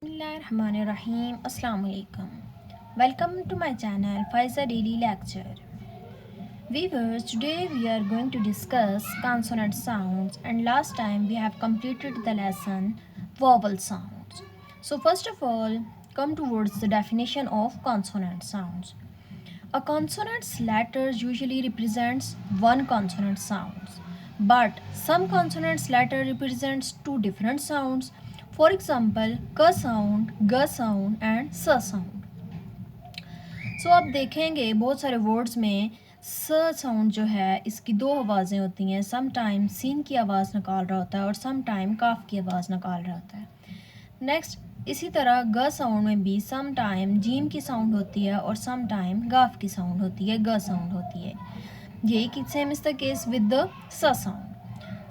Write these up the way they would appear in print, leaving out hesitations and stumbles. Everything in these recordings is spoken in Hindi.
Bismillahirrahmanirrahim. Assalamu alaikum. Welcome to my channel Faiza Daily Lecture. Viewers, today we are going to discuss consonant sounds, and last time we have completed the lesson vowel sounds. So first of all, come towards the definition of consonant sounds. A consonant's letters usually represents one consonant sounds, but some consonants letter represents two different sounds. For example, k sound, g sound and s sound. सो आप देखेंगे बहुत सारे वर्ड्स में स साउंड जो है इसकी दो आवाज़ें होती हैं. सम टाइम सीन की आवाज़ निकाल रहा होता है और सम टाइम काफ की आवाज़ निकाल रहा होता है. नेक्स्ट, इसी तरह ग साउंड में भी सम टाइम जीम की साउंड होती है और सम टाइम गाफ की साउंड होती है, ग साउंड होती है. यही same is the case with the स साउंड.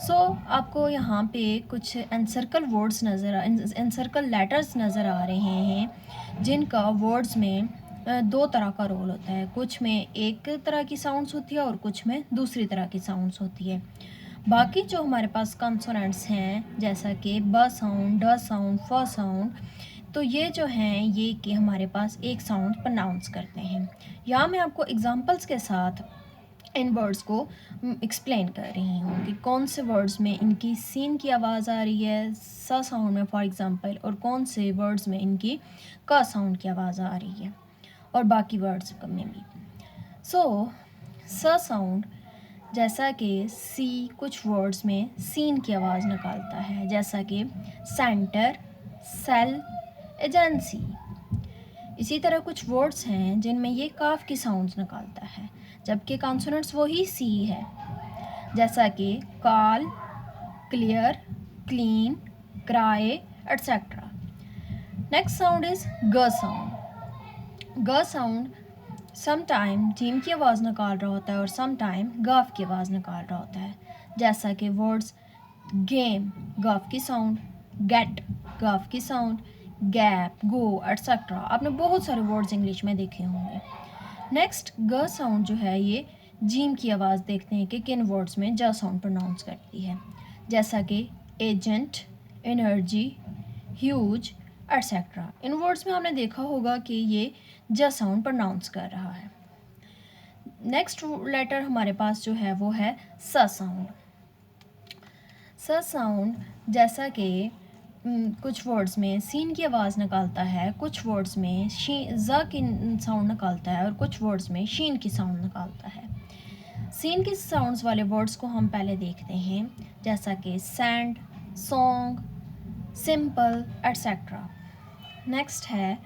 सो आपको यहाँ पे कुछ एनसर्कल वर्ड्स एनसर्कल लेटर्स नज़र आ रहे हैं जिनका वर्ड्स में दो तरह का रोल होता है. कुछ में एक तरह की साउंड्स होती है और कुछ में दूसरी तरह की साउंड्स होती है. बाकी जो हमारे पास कंसोनेंट्स हैं जैसा कि ब साउंड, ड साउंड, फ साउंड, तो ये जो हैं ये कि हमारे पास एक साउंड प्रोनाउंस करते हैं. यहाँ मैं आपको एग्जांपल्स के साथ इन वर्ड्स को एक्सप्लेन कर रही हूँ कि कौन से वर्ड्स में इनकी सीन की आवाज़ आ रही है स साउंड में फॉर एग्ज़ाम्पल, और कौन से वर्ड्स में इनकी क साउंड की आवाज़ आ रही है और बाकी वर्ड्स में भी. सो स साउंड जैसा कि सी कुछ वर्ड्स में सीन की आवाज़ निकालता है, जैसा कि सेंटर, सेल, एजेंसी. इसी तरह कुछ वर्ड्स हैं जिनमें ये काफ की साउंड्स निकालता है जबकि कॉन्सोनेंट्स वही सी है, जैसा कि call, clear, clean, cry etcetera. Next sound is ग साउंड. ग साउंड सम टाइम जीम की आवाज़ निकाल रहा होता है और सम टाइम गाफ की आवाज़ निकाल रहा होता है, जैसा कि वर्ड्स गेम गाफ की साउंड, गेट गाफ की साउंड, गैप, गो एट्सेट्रा. आपने बहुत सारे वर्ड्स इंग्लिश में देखे होंगे. नेक्स्ट, ग साउंड जो है ये जीम की आवाज़ देखते हैं कि किन वर्ड्स में ज साउंड प्रोनाउंस करती है, जैसा कि एजेंट, एनर्जी, ह्यूज एट्सेट्रा. इन वर्ड्स में आपने देखा होगा कि ये ज साउंड प्रोनाउंस कर रहा है. नेक्स्ट लेटर हमारे पास जो है वो है स साउंड. स साउंड जैसा कि कुछ वर्ड्स में सीन की आवाज़ निकालता है, कुछ वर्ड्स में ज़ की साउंड निकालता है और कुछ वर्ड्स में शीन की साउंड निकालता है. सीन की साउंड्स वाले वर्ड्स को हम पहले देखते हैं, जैसा कि sand, song, simple etcetera. Next है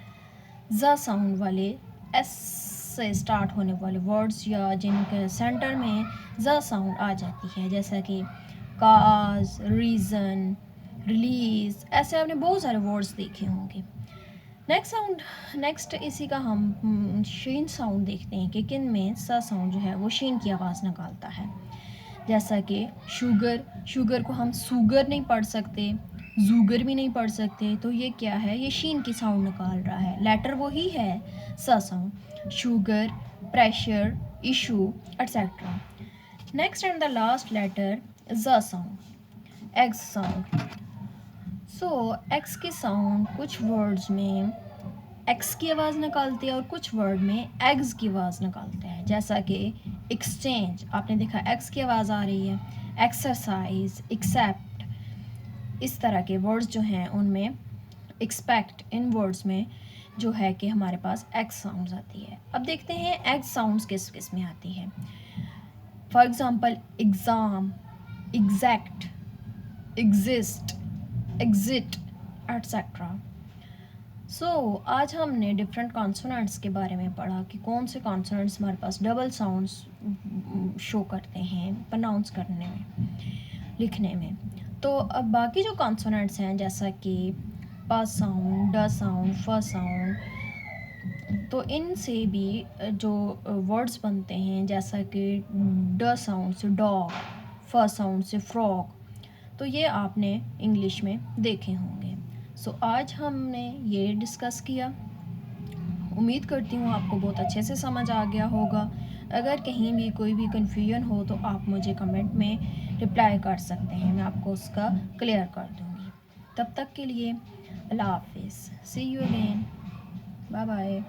ज़ साउंड वाले एस से स्टार्ट होने वाले वर्ड्स या जिनके सेंटर में ज़ साउंड आ जाती है, जैसा कि काज, रीज़न, रिलीज़. ऐसे आपने बहुत सारे वर्ड्स देखे होंगे. नेक्स्ट इसी का हम शीन साउंड देखते हैं कि किन में स साउंड जो है वो शीन की आवाज़ निकालता है, जैसा कि शुगर को हम सुगर नहीं पढ़ सकते, जूगर भी नहीं पढ़ सकते, तो ये क्या है, ये शीन की साउंड निकाल रहा है. लेटर वही है स sound. Sugar, pressure, issue etcetera. Next and the last letter ज sound, X sound. So X की साउंड कुछ वर्ड्स में एक्स की आवाज़ निकालती है और कुछ वर्ड में एग्स की आवाज़ निकालते हैं, जैसा कि एक्सचेंज. आपने देखा एक्स की आवाज़ आ रही है, एक्सरसाइज, एक्सेप्ट. इस तरह के वर्ड्स जो हैं उनमें एक्सपेक्ट, इन वर्ड्स में जो है कि हमारे पास एक्स साउंड्स आती है. अब देखते हैं एक्स साउंड्स किस किस में आती है. For example exam, exact, exist, exit etcetera. So आज हमने डिफरेंट कॉन्सोनेंट्स के बारे में पढ़ा कि कौन से कॉन्सोनेंट्स हमारे पास डबल साउंड्स शो करते हैं प्रोनाउंस करने में, लिखने में. तो अब बाकी जो कॉन्सोनेंट्स हैं जैसा कि प साउंड, ड साउंड, फ साउंड, तो इनसे भी जो वर्ड्स बनते हैं जैसा कि ड साउंड से डॉग, फ साउंड से फ्रॉग, तो ये आपने इंग्लिश में देखे होंगे. सो आज हमने ये डिस्कस किया. उम्मीद करती हूँ आपको बहुत अच्छे से समझ आ गया होगा. अगर कहीं भी कोई भी कन्फ्यूजन हो तो आप मुझे कमेंट में रिप्लाई कर सकते हैं, मैं आपको उसका क्लियर कर दूँगी. तब तक के लिए Allah Hafiz. See you again. Bye bye.